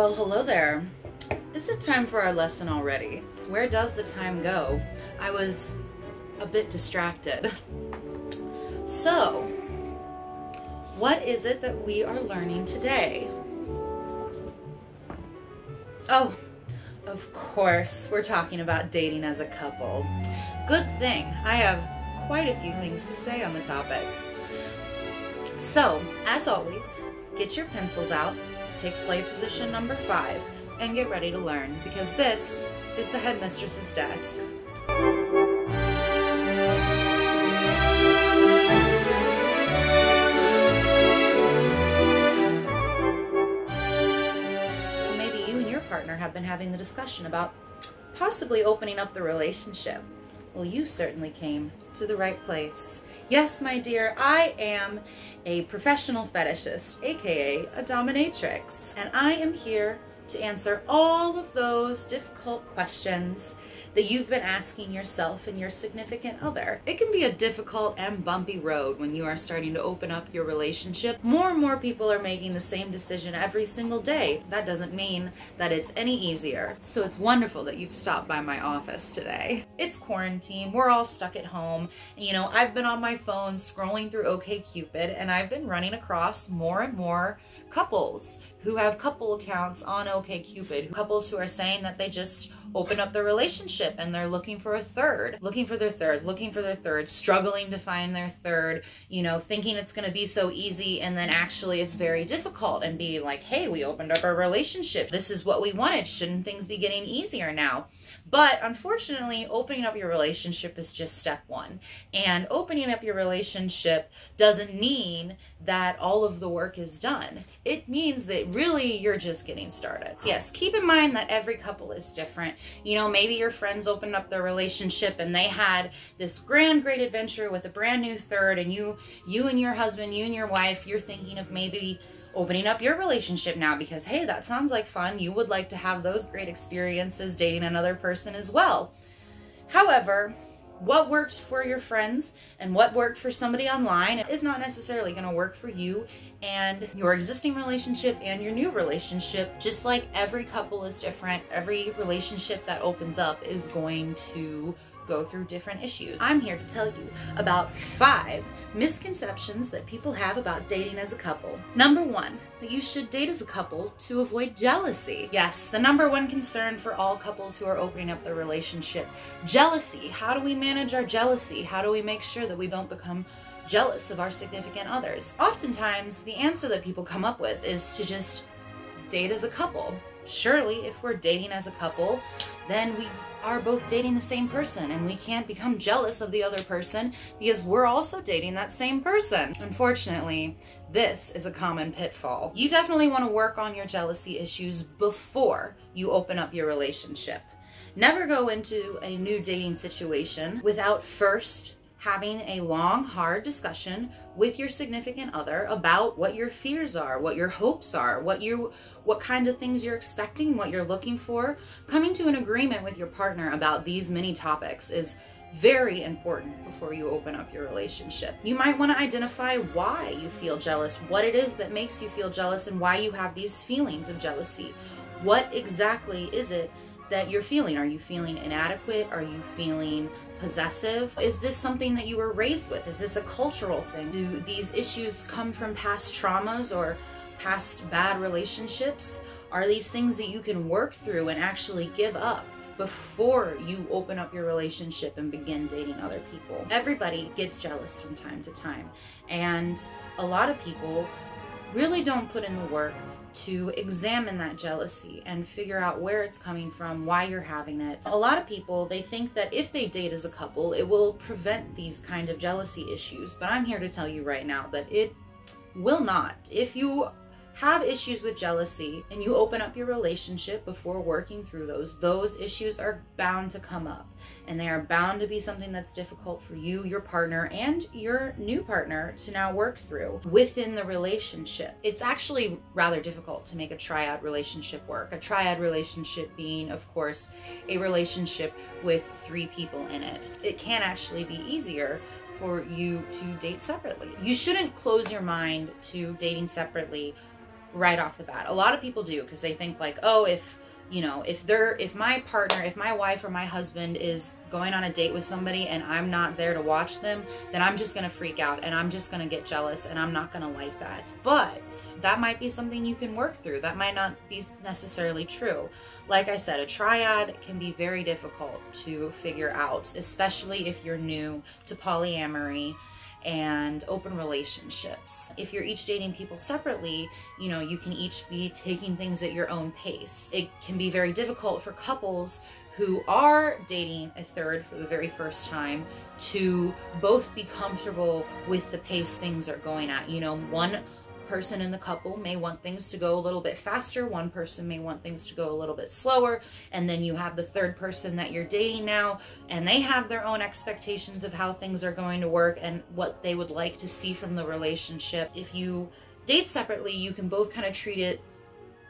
Well, hello there. Is it time for our lesson already? Where does the time go? I was a bit distracted. So, what is it that we are learning today? Oh, of course, we're talking about dating as a couple. Good thing. I have quite a few things to say on the topic. So, as always, get your pencils out, take slave position number 5, and get ready to learn, because this is the Headmistress's desk. So maybe you and your partner have been having the discussion about possibly opening up the relationship. Well, you certainly came to the right place. Yes, my dear, I am a professional fetishist, aka a dominatrix, and I am here to answer all of those difficult questions that you've been asking yourself and your significant other. It can be a difficult and bumpy road when you are starting to open up your relationship. More and more people are making the same decision every single day. That doesn't mean that it's any easier. So it's wonderful that you've stopped by my office today. It's quarantine, we're all stuck at home. You know, I've been on my phone scrolling through OkCupid, and I've been running across more and more couples who have couple accounts on OkCupid. Couples who are saying that they just open up their relationship and they're looking for a third, looking for their third, struggling to find their third, you know, thinking it's going to be so easy, and then actually it's very difficult, and be like, hey, we opened up our relationship. This is what we wanted. Shouldn't things be getting easier now? But unfortunately, opening up your relationship is just step 1. And opening up your relationship doesn't mean that all of the work is done. It means that really you're just getting started. Yes, keep in mind that every couple is different. You know, maybe your friends opened up their relationship and they had this great adventure with a brand new third, and you and your husband, you and your wife, you're thinking of maybe opening up your relationship now because, hey, that sounds like fun. You would like to have those great experiences dating another person as well. However, what worked for your friends and what worked for somebody online is not necessarily going to work for you and your existing relationship and your new relationship. Just like every couple is different, every relationship that opens up is going to go through different issues. I'm here to tell you about 5 misconceptions that people have about dating as a couple. Number 1, that you should date as a couple to avoid jealousy. Yes, the number 1 concern for all couples who are opening up their relationship. Jealousy. How do we manage our jealousy? How do we make sure that we don't become jealous of our significant others? Oftentimes, the answer that people come up with is to just date as a couple. Surely, if we're dating as a couple, then we are both dating the same person, and we can't become jealous of the other person because we're also dating that same person. Unfortunately, this is a common pitfall. You definitely want to work on your jealousy issues before you open up your relationship. Never go into a new dating situation without first having a long, hard discussion with your significant other about what your fears are, what your hopes are, what kind of things you're expecting, what you're looking for. Coming to an agreement with your partner about these many topics is very important before you open up your relationship. You might want to identify why you feel jealous, what it is that makes you feel jealous, and why you have these feelings of jealousy. What exactly is it that you're feeling? Are you feeling inadequate? Are you feeling possessive? Is this something that you were raised with? Is this a cultural thing? Do these issues come from past traumas or past bad relationships? Are these things that you can work through and actually give up before you open up your relationship and begin dating other people? Everybody gets jealous from time to time, and a lot of people really don't put in the work to examine that jealousy and figure out where it's coming from, why you're having it. A lot of people, they think that if they date as a couple, it will prevent these kind of jealousy issues, but I'm here to tell you right now that it will not. If you have issues with jealousy and you open up your relationship before working through those issues are bound to come up, and they are bound to be something that's difficult for you, your partner, and your new partner to now work through within the relationship. It's actually rather difficult to make a triad relationship work. A triad relationship being, of course, a relationship with 3 people in it. It can actually be easier for you to date separately. You shouldn't close your mind to dating separately right off the bat. A lot of people do, because they think like, oh, if my wife or my husband is going on a date with somebody and I'm not there to watch them, then I'm just gonna freak out and I'm just gonna get jealous and I'm not gonna like that. But that might be something you can work through. That might not be necessarily true. Like I said, a triad can be very difficult to figure out, especially if you're new to polyamory and open relationships. If you're each dating people separately, you know, you can each be taking things at your own pace. It can be very difficult for couples who are dating a third for the very first time to both be comfortable with the pace things are going at. You know, one person in the couple may want things to go a little bit faster, one person may want things to go a little bit slower, and then you have the third person that you're dating now, and they have their own expectations of how things are going to work and what they would like to see from the relationship. If you date separately, you can both kind of treat it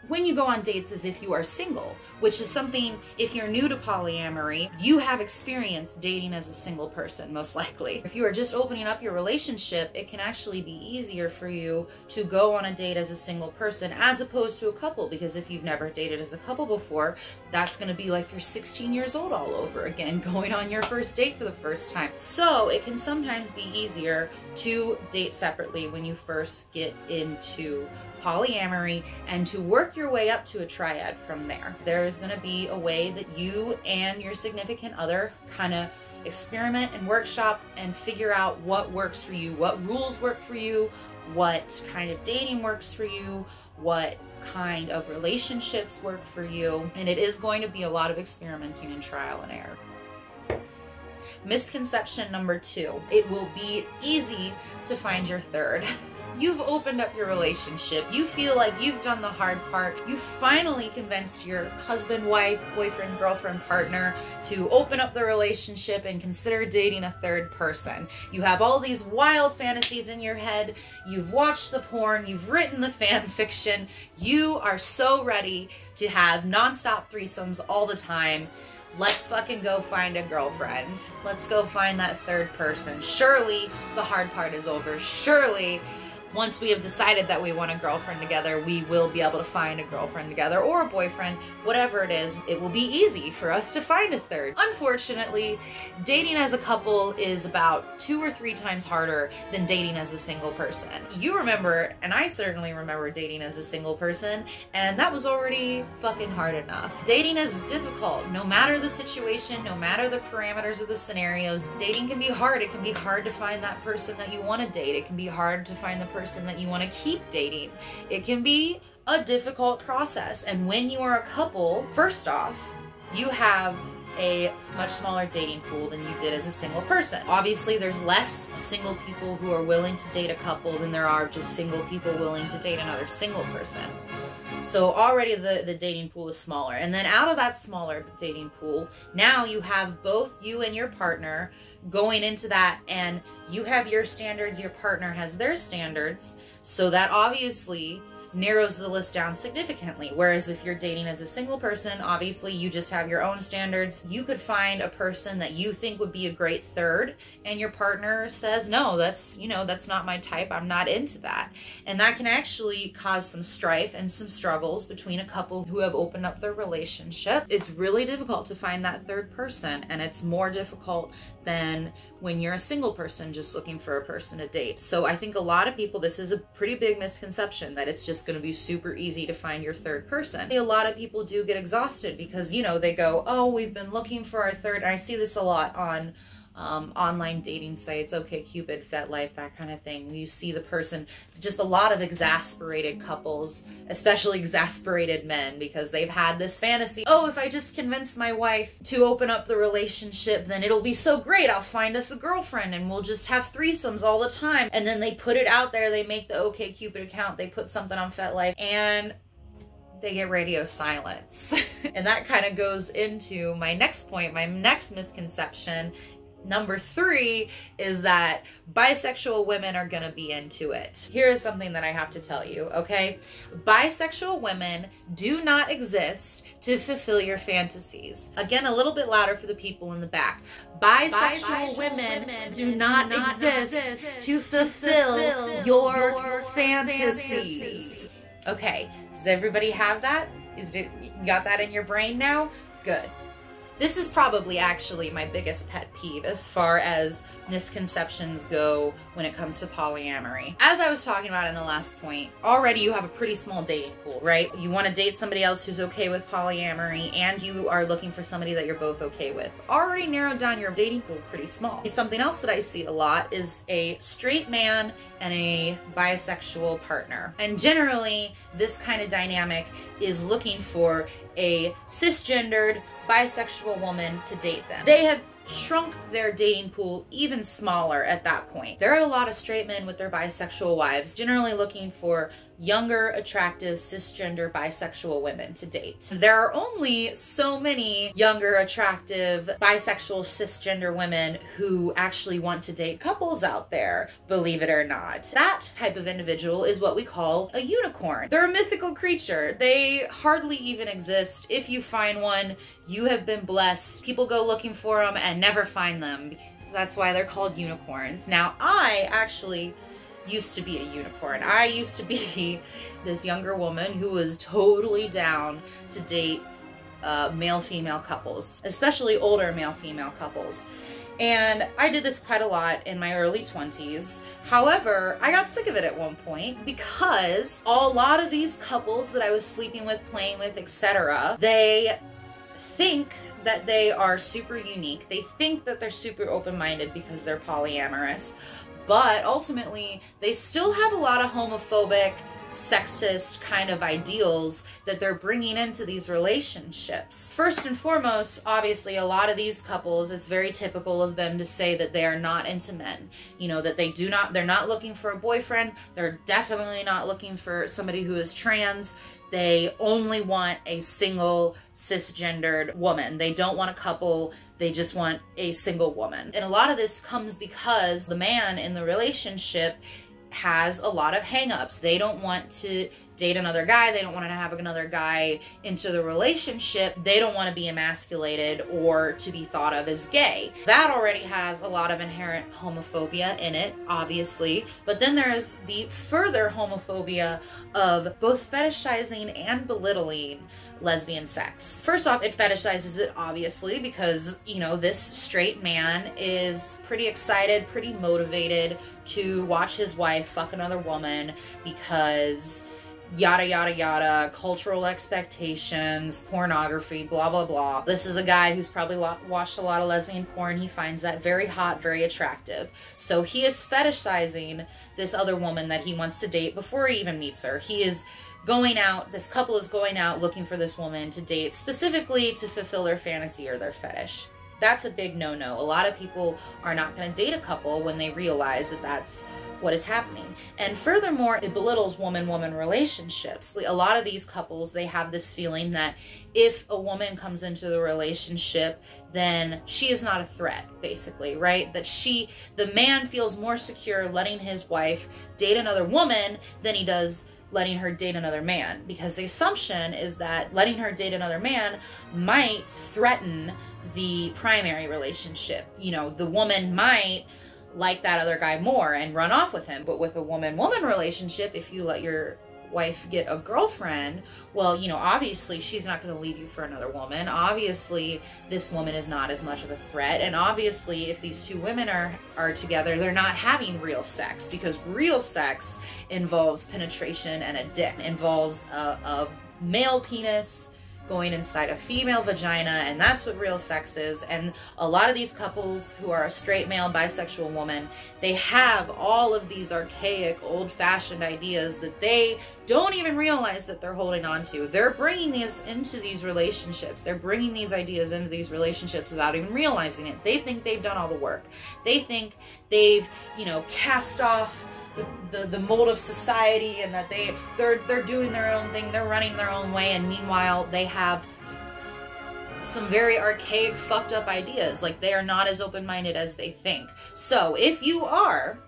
when you go on dates as if you are single, which is something, if you're new to polyamory, you have experience dating as a single person, most likely. If you are just opening up your relationship, it can actually be easier for you to go on a date as a single person as opposed to a couple, because if you've never dated as a couple before, that's going to be like you're 16 years old all over again, going on your first date for the first time. So it can sometimes be easier to date separately when you first get into polyamory and to work your way up to a triad from there. There's going to be a way that you and your significant other kind of experiment and workshop and figure out what works for you, what rules work for you, what kind of dating works for you, what kind of relationships work for you. And it is going to be a lot of experimenting and trial and error. Misconception number 2, it will be easy to find your third. You've opened up your relationship. You feel like you've done the hard part. You finally convinced your husband, wife, boyfriend, girlfriend, partner to open up the relationship and consider dating a third person. You have all these wild fantasies in your head. You've watched the porn. You've written the fan fiction. You are so ready to have nonstop threesomes all the time. Let's fucking go find a girlfriend. Let's go find that third person. Surely the hard part is over. Surely once we have decided that we want a girlfriend together, we will be able to find a girlfriend together or a boyfriend, whatever it is. It will be easy for us to find a third. Unfortunately, dating as a couple is about 2 or 3 times harder than dating as a single person. You remember, and I certainly remember dating as a single person, and that was already fucking hard enough. Dating is difficult, no matter the situation, no matter the parameters of the scenarios. Dating can be hard. It can be hard to find that person that you want to date. It can be hard to find the person that you want to keep dating. It can be a difficult process. And when you are a couple, first off, you have a much smaller dating pool than you did as a single person. Obviously, there's less single people who are willing to date a couple than there are just single people willing to date another single person. So already the dating pool is smaller. And then out of that smaller dating pool, now you have both you and your partner going into that, and you have your standards, your partner has their standards. So that obviously narrows the list down significantly. Whereas if you're dating as a single person, obviously you just have your own standards. You could find a person that you think would be a great third, and your partner says, no, that's not my type. I'm not into that. And that can actually cause some strife and some struggles between a couple who have opened up their relationship. It's really difficult to find that third person, and it's more difficult than when you're a single person just looking for a person to date. So I think a lot of people, this is a pretty big misconception that it's just going to be super easy to find your third person. A lot of people do get exhausted because, you know, they go, oh, we've been looking for our third. And I see this a lot on online dating sites, OkCupid, FetLife, that kind of thing. You see the person, just a lot of exasperated couples, especially exasperated men, because they've had this fantasy, oh, if I just convince my wife to open up the relationship, then it'll be so great. I'll find us a girlfriend and we'll just have threesomes all the time. And then they put it out there, they make the OkCupid account, they put something on FetLife, and they get radio silence. And that kind of goes into my next point, my next misconception. Number 3 is that bisexual women are gonna be into it. Here is something that I have to tell you, okay? Bisexual women do not exist to fulfill your fantasies. Again, a little bit louder for the people in the back. Bisexual women do not exist to fulfill your fantasies. Okay, does everybody have that? You got that in your brain now? Good. This is probably actually my biggest pet peeve as far as misconceptions go when it comes to polyamory. As I was talking about in the last point, already you have a pretty small dating pool, right? You want to date somebody else who's okay with polyamory, and you are looking for somebody that you're both okay with. Already narrowed down your dating pool pretty small. Something else that I see a lot is a straight man and a bisexual partner. And generally, this kind of dynamic is looking for a cisgendered bisexual woman to date them. They have shrunk their dating pool even smaller at that point. There are a lot of straight men with their bisexual wives generally looking for younger, attractive, cisgender, bisexual women to date. There are only so many younger, attractive, bisexual, cisgender women who actually want to date couples out there, believe it or not. That type of individual is what we call a unicorn. They're a mythical creature. They hardly even exist. If you find one, you have been blessed. People go looking for them and never find them. That's why they're called unicorns. Now, I actually used to be a unicorn. I used to be this younger woman who was totally down to date male-female couples, especially older male-female couples. And I did this quite a lot in my early 20s. However, I got sick of it at one point because a lot of these couples that I was sleeping with, playing with, etc., they think that they are super unique. They think that they're super open-minded because they're polyamorous. But ultimately, they still have a lot of homophobic, sexist kind of ideals that they're bringing into these relationships. First and foremost, obviously, a lot of these couples, it's very typical of them to say that they are not into men. You know, that they're not looking for a boyfriend. They're definitely not looking for somebody who is trans. They only want a single cisgendered woman. They don't want a couple. They just want a single woman. And a lot of this comes because the man in the relationship has a lot of hang-ups. They don't want to date another guy. They don't want to have another guy into the relationship. They don't want to be emasculated or to be thought of as gay. That already has a lot of inherent homophobia in it, obviously. But then there's the further homophobia of both fetishizing and belittling lesbian sex. First off, it fetishizes it, obviously, because, you know, this straight man is pretty excited, pretty motivated to watch his wife fuck another woman because yada yada yada, cultural expectations, pornography, blah blah blah. This is a guy who's probably watched a lot of lesbian porn. He finds that very hot, very attractive. So he is fetishizing this other woman that he wants to date before he even meets her. He is going out, this couple is going out looking for this woman to date specifically to fulfill their fantasy or their fetish. That's a big no-no. A lot of people are not going to date a couple when they realize that that's what is happening. And furthermore, it belittles woman-woman relationships. A lot of these couples, they have this feeling that if a woman comes into the relationship, then she is not a threat, basically, right? That the man feels more secure letting his wife date another woman than he does letting her date another man, because the assumption is that letting her date another man might threaten the primary relationship. You know, the woman might like that other guy more and run off with him. But with a woman-woman relationship, if you let your wife get a girlfriend, well, you know, obviously she's not going to leave you for another woman. Obviously, this woman is not as much of a threat. And obviously, if these two women are together, they're not having real sex, because real sex involves penetration and a dick. It involves a male penis going inside a female vagina, and that's what real sex is. And a lot of these couples who are a straight male bisexual woman, they have all of these archaic, old-fashioned ideas that they don't even realize that they're holding on to. They're bringing these into these relationships. They're bringing these ideas into these relationships without even realizing it. They think they've done all the work. They think they've, you know, cast off the mold of society, and that they're doing their own thing, they're running their own way, and meanwhile they have some very archaic, fucked up ideas. Like, they are not as open-minded as they think. So if you are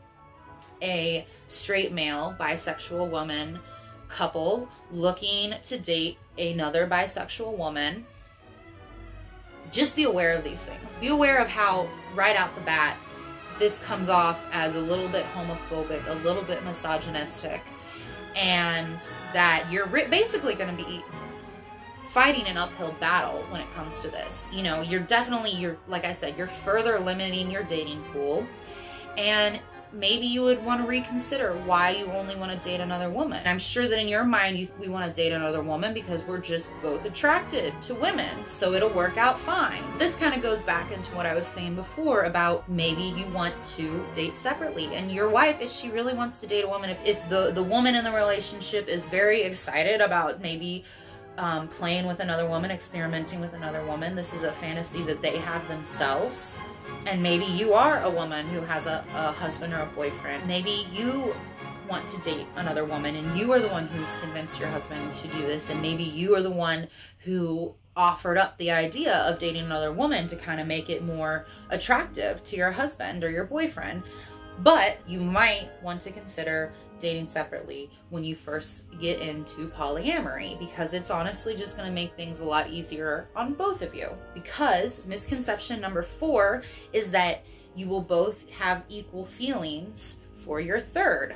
a straight male bisexual woman couple looking to date another bisexual woman, just be aware of these things. Be aware of how right out the bat this comes off as a little bit homophobic, a little bit misogynistic. and that you're basically going to be fighting an uphill battle when it comes to this. You know, you're like I said, you're further limiting your dating pool, and maybe you would want to reconsider why you only want to date another woman. I'm sure that in your mind, we want to date another woman because we're just both attracted to women, so it'll work out fine. This kind of goes back into what I was saying before about maybe you want to date separately, and your wife, if she really wants to date a woman, if the woman in the relationship is very excited about maybe playing with another woman, experimenting with another woman, this is a fantasy that they have themselves. And maybe you are a woman who has a husband or a boyfriend. Maybe you want to date another woman and you are the one who's convinced your husband to do this. And maybe you are the one who offered up the idea of dating another woman to kind of make it more attractive to your husband or your boyfriend. But you might want to consider dating separately when you first get into polyamory, because it's honestly just going to make things a lot easier on both of you. Because misconception number 4 is that you will both have equal feelings for your third.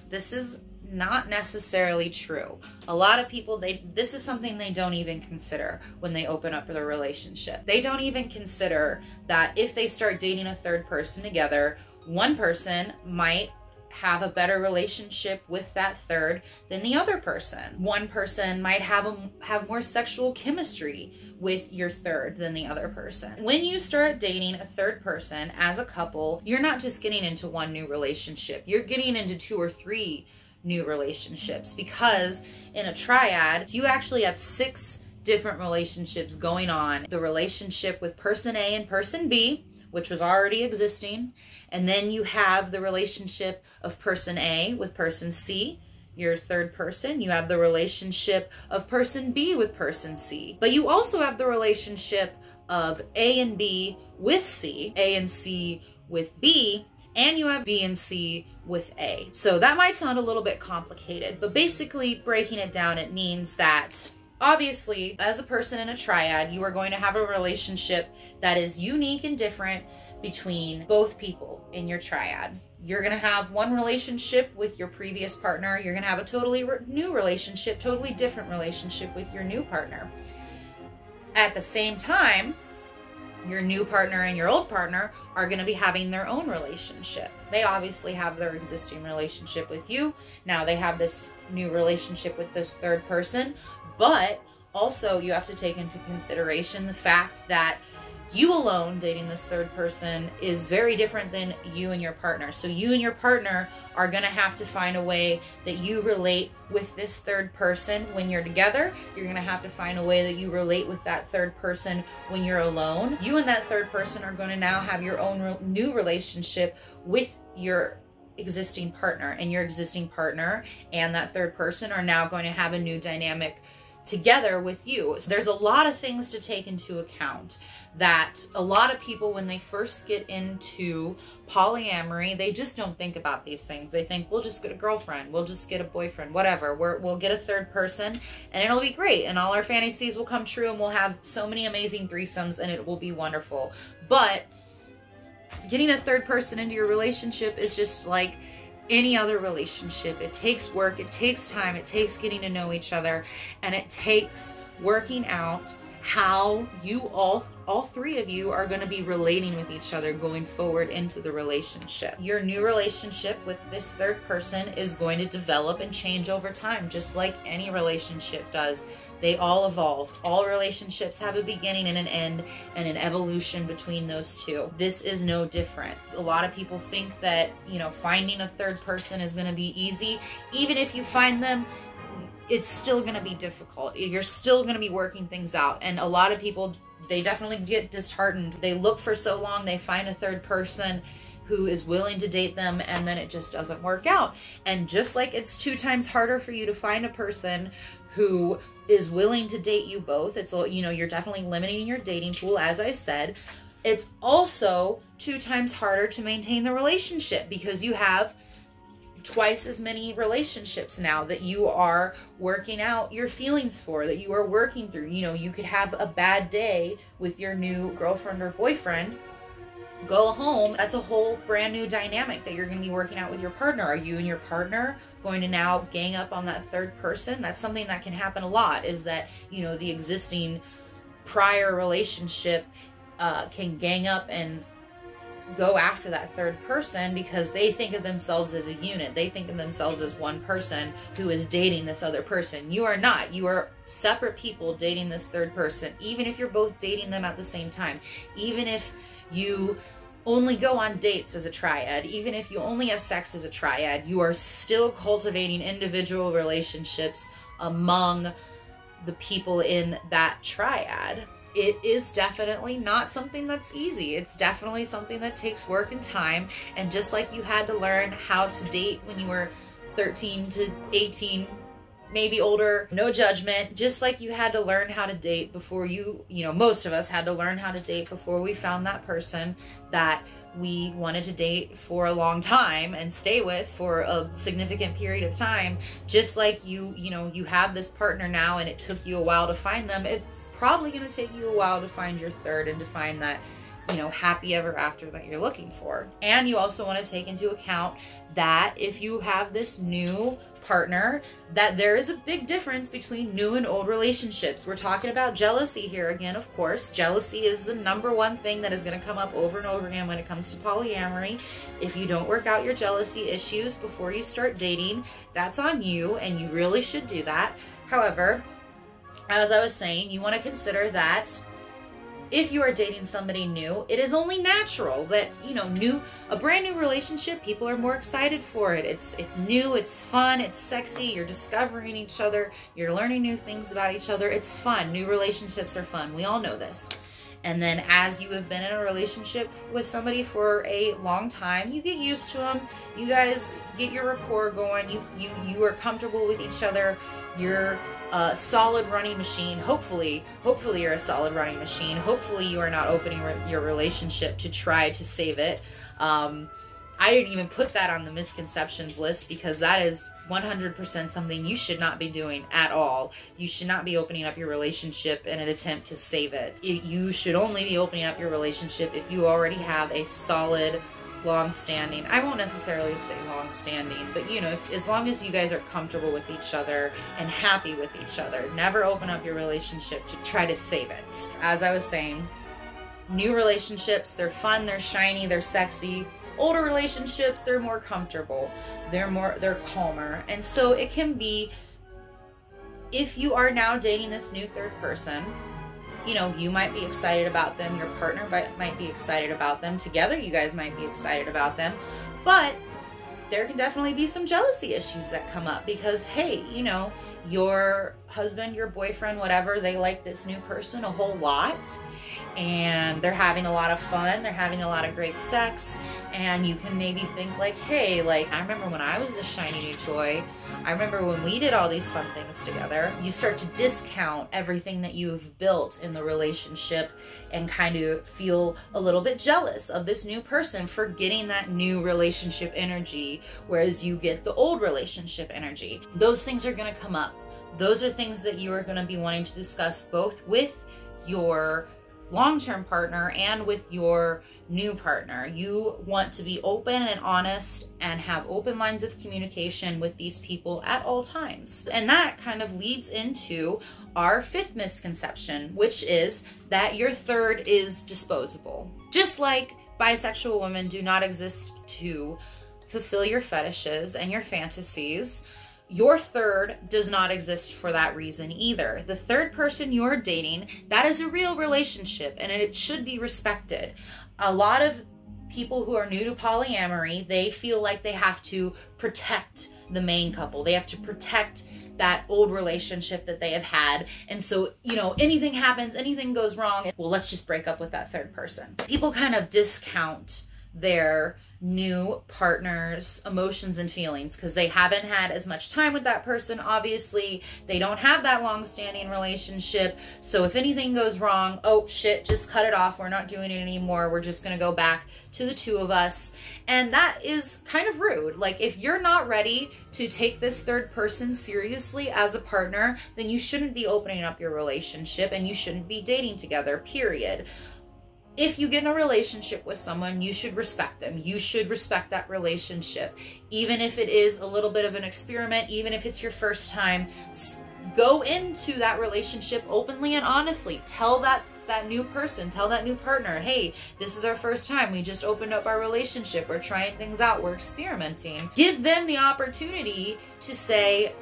This is not necessarily true. A lot of people, this is something they don't even consider when they open up their relationship. They don't even consider that if they start dating a third person together, one person might have a better relationship with that third than the other person. One person might have more sexual chemistry with your third than the other person. When you start dating a third person as a couple, you're not just getting into one new relationship. You're getting into 2 or 3 new relationships, because in a triad, you actually have 6 different relationships going on. The relationship with person A and person B, which was already existing. And then you have the relationship of person A with person C, your third person. You have the relationship of person B with person C. But you also have the relationship of A and B with C, A and C with B, and you have B and C with A. So that might sound a little bit complicated, but basically breaking it down, it means that obviously, as a person in a triad, you are going to have a relationship that is unique and different between both people in your triad. You're going to have one relationship with your previous partner. You're going to have a totally new relationship, totally different relationship with your new partner. At the same time, your new partner and your old partner are going to be having their own relationship. They obviously have their existing relationship with you. Now they have this new relationship with this third person. But also you have to take into consideration the fact that you alone dating this third person is very different than you and your partner. So you and your partner are going to have to find a way that you relate with this third person when you're together. You're going to have to find a way that you relate with that third person when you're alone. You and that third person are going to now have your own new relationship with your existing partner, and your existing partner and that third person are now going to have a new dynamic together with you. So there's a lot of things to take into account that a lot of people, when they first get into polyamory, they just don't think about these things. They think, we'll just get a girlfriend, we'll just get a boyfriend, whatever. We'll get a third person and it'll be great, and all our fantasies will come true, and we'll have so many amazing threesomes and it will be wonderful. But getting a third person into your relationship is just like any other relationship. It takes work, it takes time, it takes getting to know each other, and it takes working out how you all 3 of you are going to be relating with each other going forward into the relationship. Your new relationship with this third person is going to develop and change over time, just like any relationship does. They all evolve. All relationships have a beginning and an end, and an evolution between those two. This is no different. A lot of people think that, you know, finding a third person is going to be easy. Even if you find them, it's still going to be difficult. You're still going to be working things out. And a lot of people, they definitely get disheartened. They look for so long, they find a third person who is willing to date them, and then it just doesn't work out. And just like it's 2 times harder for you to find a person who is willing to date you both, it's, you know, you're definitely limiting your dating pool, as I said. It's also 2 times harder to maintain the relationship, because you have twice as many relationships now that you are working out your feelings for, that you are working through. You know, you could have a bad day with your new girlfriend or boyfriend, go home, that's a whole brand new dynamic that you're going to be working out with your partner. Are you and your partner going to now gang up on that third person? That's something that can happen a lot, is that, you know, the existing prior relationship can gang up and go after that third person because they think of themselves as a unit. They think of themselves as one person who is dating this other person. You are not. You are separate people dating this third person, even if you're both dating them at the same time. Even if you only go on dates as a triad, even if you only have sex as a triad, you are still cultivating individual relationships among the people in that triad. It is definitely not something that's easy. It's definitely something that takes work and time. And just like you had to learn how to date when you were 13 to 18, maybe older, no judgment, just like you had to learn how to date before you know, most of us had to learn how to date before we found that person that we wanted to date for a long time and stay with for a significant period of time. Just like you know, you have this partner now and it took you a while to find them, it's probably going to take you a while to find your third and to find that, you know, happy ever after that you're looking for. And you also want to take into account that if you have this new partner, that there is a big difference between new and old relationships. We're talking about jealousy here again, of course. Jealousy is the #1 thing that is going to come up over and over again when it comes to polyamory. If you don't work out your jealousy issues before you start dating, that's on you, and you really should do that. However, as I was saying, you want to consider that if you are dating somebody new, it is only natural that, you know, a brand new relationship, people are more excited for it. It's new, it's fun, it's sexy, you're discovering each other, you're learning new things about each other. It's fun. New relationships are fun. We all know this. And then as you have been in a relationship with somebody for a long time, you get used to them. You guys get your rapport going. You are comfortable with each other. You're a solid running machine. Hopefully you're a solid running machine. Hopefully you are not opening your relationship to try to save it. I didn't even put that on the misconceptions list because that is 100% something you should not be doing at all. You should not be opening up your relationship in an attempt to save it. You should only be opening up your relationship if you already have a solid, long-standing, I won't necessarily say long-standing, but you know, as long as you guys are comfortable with each other and happy with each other. Never open up your relationship to try to save it. As I was saying, new relationships, they're fun, they're shiny, they're sexy. Older relationships, they're more comfortable, they're calmer. And so it can be, if you are now dating this new third person, you know, you might be excited about them, your partner might be excited about them, together you guys might be excited about them, but there can definitely be some jealousy issues that come up because, hey, you know, your husband, your boyfriend, whatever, they like this new person a whole lot and they're having a lot of fun, they're having a lot of great sex, and you can maybe think like, hey, like, I remember when I was the shiny new toy, I remember when we did all these fun things together. You start to discount everything that you've built in the relationship and kind of feel a little bit jealous of this new person for getting that new relationship energy, whereas you get the old relationship energy. Those things are going to come up. Those are things that you are going to be wanting to discuss both with your long-term partner and with your new partner. You want to be open and honest and have open lines of communication with these people at all times. And that kind of leads into our 5th misconception, which is that your third is disposable. Just like bisexual women do not exist to fulfill your fetishes and your fantasies, your third does not exist for that reason either. The third person you're dating, that is a real relationship and it should be respected. A lot of people who are new to polyamory, they feel like they have to protect the main couple. They have to protect that old relationship that they have had. And so, you know, anything happens, anything goes wrong, well, let's just break up with that third person. People kind of discount their new partner's emotions and feelings because they haven't had as much time with that person. Obviously, they don't have that long-standing relationship. So if anything goes wrong, oh shit, just cut it off. We're not doing it anymore. We're just going to go back to the two of us. And that is kind of rude. Like, if you're not ready to take this third person seriously as a partner, then you shouldn't be opening up your relationship and you shouldn't be dating together, period. if you get in a relationship with someone, you should respect them. You should respect that relationship. Even if it is a little bit of an experiment, even if it's your first time, go into that relationship openly and honestly. Tell that new person, tell that new partner, hey, this is our first time. We just opened up our relationship. We're trying things out. We're experimenting. Give them the opportunity to say,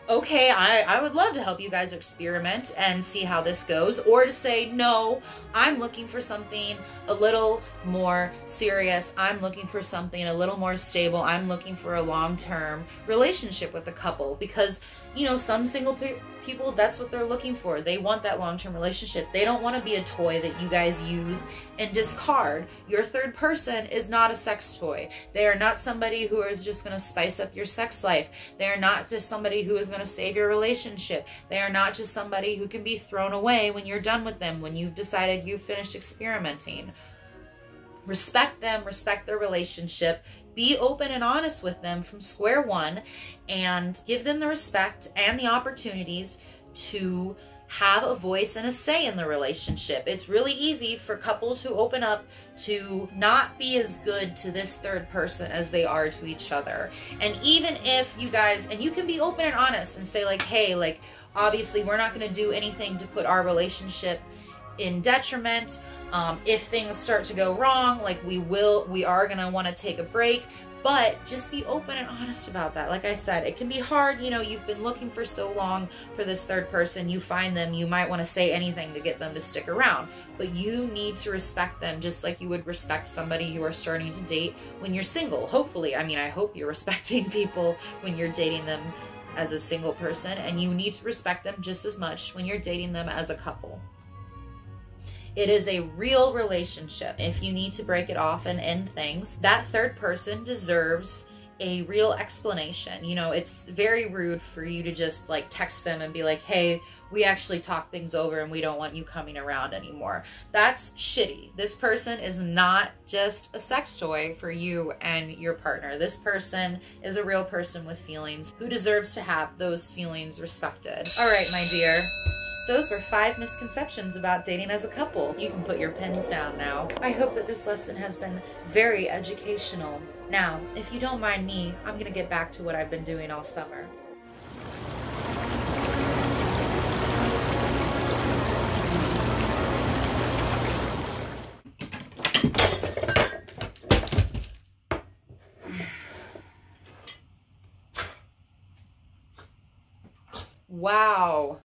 okay, I would love to help you guys experiment and see how this goes. Or to say, no, I'm looking for something a little more serious. I'm looking for something a little more stable. I'm looking for a long-term relationship with a couple. Because, you know, some single people, that's what they're looking for. They want that long-term relationship. They don't want to be a toy that you guys use and discard. Your third person is not a sex toy. They are not somebody who is just going to spice up your sex life. They are not just somebody who is going to save your relationship. They are not just somebody who can be thrown away when you're done with them, when you've decided you've finished experimenting. Respect them, respect their relationship, be open and honest with them from square one, and give them the respect and the opportunities to have a voice and a say in the relationship. It's really easy for couples who open up to not be as good to this third person as they are to each other. And even if you guys, and you can be open and honest and say like, hey, like, obviously we're not going to do anything to put our relationship in detriment. If things start to go wrong, like we are going to want to take a break, but just be open and honest about that. Like I said, it can be hard. You know, you've been looking for so long for this third person. You find them, you might want to say anything to get them to stick around, but you need to respect them just like you would respect somebody you are starting to date when you're single. Hopefully, I mean, I hope you're respecting people when you're dating them as a single person, and you need to respect them just as much when you're dating them as a couple. It is a real relationship. If you need to break it off and end things, that third person deserves a real explanation. You know, it's very rude for you to just like text them and be like, hey, we actually talked things over and we don't want you coming around anymore. That's shitty. This person is not just a sex toy for you and your partner. This person is a real person with feelings who deserves to have those feelings respected. All right, my dear. Those were 5 misconceptions about dating as a couple. You can put your pens down now. I hope that this lesson has been very educational. Now, if you don't mind me, I'm gonna get back to what I've been doing all summer. Wow.